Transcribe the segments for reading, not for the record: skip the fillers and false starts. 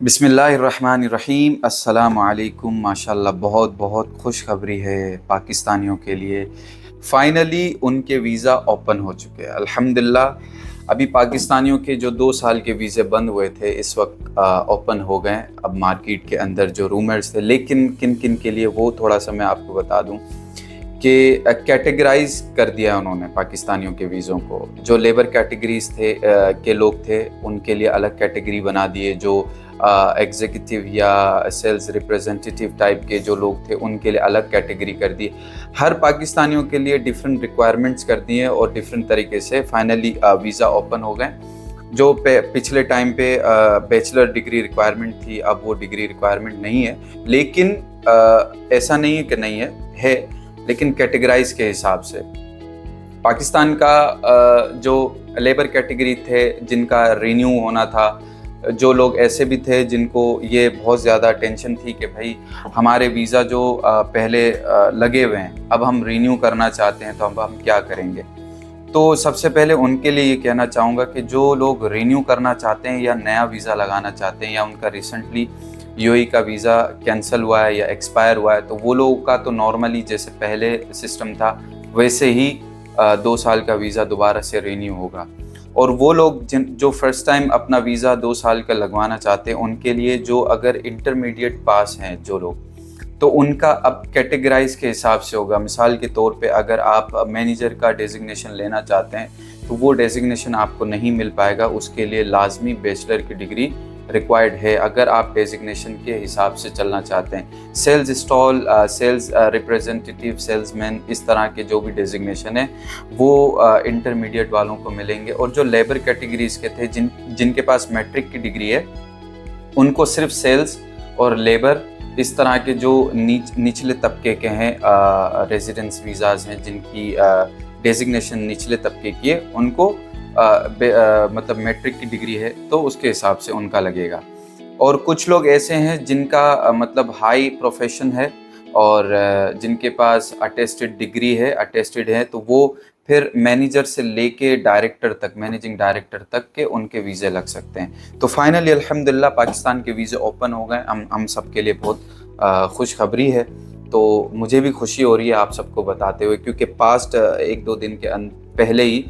बिस्मिल्लाहिर्रहमानिर्रहीम। अस्सलामु अलैकुम। माशाल्लाह बहुत बहुत खुशखबरी है पाकिस्तानियों के लिए। फ़ाइनली उनके वीज़ा ओपन हो चुके हैं अल्हम्दुलिल्लाह। अभी पाकिस्तानियों के जो 2 साल के वीज़े बंद हुए थे इस वक्त ओपन हो गए। अब मार्केट के अंदर जो रूमर्स थे, लेकिन किन किन के लिए वो थोड़ा सा मैं आपको बता दूं कि कैटेगराइज कर दिया उन्होंने पाकिस्तानियों के वीज़ों को। जो लेबर कैटेगरीज थे के लोग थे उनके लिए अलग कैटेगरी बना दिए। जो एग्जीक्यूटिव या सेल्स रिप्रेजेंटेटिव टाइप के जो लोग थे उनके लिए अलग कैटेगरी कर दी। हर पाकिस्तानियों के लिए डिफरेंट रिक्वायरमेंट्स कर दिए और डिफरेंट तरीके से फाइनली वीज़ा ओपन हो गए। जो पिछले टाइम पे बैचलर डिग्री रिक्वायरमेंट थी, अब वो डिग्री रिक्वायरमेंट नहीं है। लेकिन ऐसा नहीं है कि नहीं है लेकिन कैटेगराइज के हिसाब से पाकिस्तान का जो लेबर कैटेगरी थे जिनका रिन्यू होना था, जो लोग ऐसे भी थे जिनको ये बहुत ज़्यादा टेंशन थी कि भाई हमारे वीज़ा जो पहले लगे हुए हैं अब हम रिन्यू करना चाहते हैं तो अब हम क्या करेंगे। तो सबसे पहले उनके लिए ये कहना चाहूँगा कि जो लोग रिन्यू करना चाहते हैं या नया वीज़ा लगाना चाहते हैं या उनका रिसेंटली यूएई का वीज़ा कैंसिल हुआ है या एक्सपायर हुआ है, तो वो लोगों का तो नॉर्मली जैसे पहले सिस्टम था वैसे ही 2 साल का वीज़ा दोबारा से रिन्यू होगा। और वो लोग जो फर्स्ट टाइम अपना वीज़ा 2 साल का लगवाना चाहते हैं उनके लिए, जो अगर इंटरमीडिएट पास हैं जो लोग, तो उनका अब कैटेगराइज के हिसाब से होगा। मिसाल के तौर पे अगर आप मैनेजर का डेजिग्नेशन लेना चाहते हैं तो वो डेजिग्नेशन आपको नहीं मिल पाएगा, उसके लिए लाजमी बैचलर की डिग्री रिक्वायर्ड है अगर आप डेजिग्नेशन के हिसाब से चलना चाहते हैं। Sales stall, sales representative, salesman, इस तरह के जो भी डेजिग्नेशन है वो इंटरमीडिएट वालों को मिलेंगे। और जो लेबर कैटेगरीज के थे जिनके पास मैट्रिक की डिग्री है उनको सिर्फ सेल्स और लेबर, इस तरह के जो निचले तबके के हैं रेजिडेंस वीज़ाज़ हैं जिनकी डेजिग्नेशन निचले तबके की है, उनको मतलब मैट्रिक की डिग्री है तो उसके हिसाब से उनका लगेगा। और कुछ लोग ऐसे हैं जिनका मतलब हाई प्रोफेशन है और जिनके पास अटेस्टेड डिग्री है, अटेस्टेड है, तो वो फिर मैनेजर से लेके डायरेक्टर तक, मैनेजिंग डायरेक्टर तक के उनके वीज़े लग सकते हैं। तो फाइनली अल्हम्दुलिल्लाह पाकिस्तान के वीज़े ओपन हो गए। हम सब के लिए बहुत खुशखबरी है। तो मुझे भी खुशी हो रही है आप सबको बताते हुए, क्योंकि पास्ट 1-2 दिन के पहले ही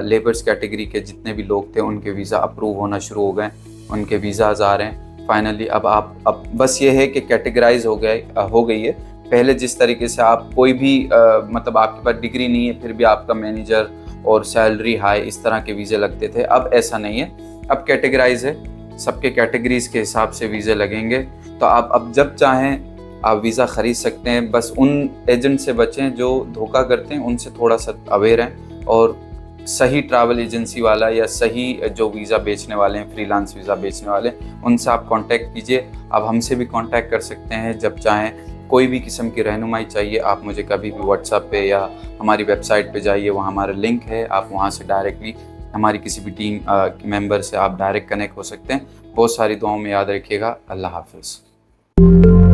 लेबर्स कैटेगरी के जितने भी लोग थे उनके वीज़ा अप्रूव होना शुरू हो गए, उनके वीज़ाज़ आ रहे हैं फाइनली। अब बस ये है कि कैटेगराइज हो गई है। पहले जिस तरीके से आप कोई भी मतलब आपके पास डिग्री नहीं है फिर भी आपका मैनेजर और सैलरी हाई, इस तरह के वीज़े लगते थे, अब ऐसा नहीं है। अब कैटेगराइज है, सबके कैटेगरीज के हिसाब से वीज़े लगेंगे। तो आप अब जब चाहें आप वीज़ा ख़रीद सकते हैं। बस उन एजेंट से बचें जो धोखा करते हैं, उनसे थोड़ा सा अवेयर हैं और सही ट्रैवल एजेंसी वाला या सही जो वीज़ा बेचने वाले हैं, फ्रीलांस वीज़ा बेचने वाले, उनसे आप कांटेक्ट कीजिए। आप हमसे भी कांटेक्ट कर सकते हैं जब चाहें। कोई भी किस्म की रहनुमाई चाहिए आप मुझे कभी भी व्हाट्सएप पे या हमारी वेबसाइट पे जाइए, वहाँ हमारा लिंक है, आप वहाँ से डायरेक्टली हमारी किसी भी टीम मेंबर से आप डायरेक्ट कनेक्ट हो सकते हैं। बहुत सारी दुआओं में याद रखिएगा। अल्लाह हाफ़िज़।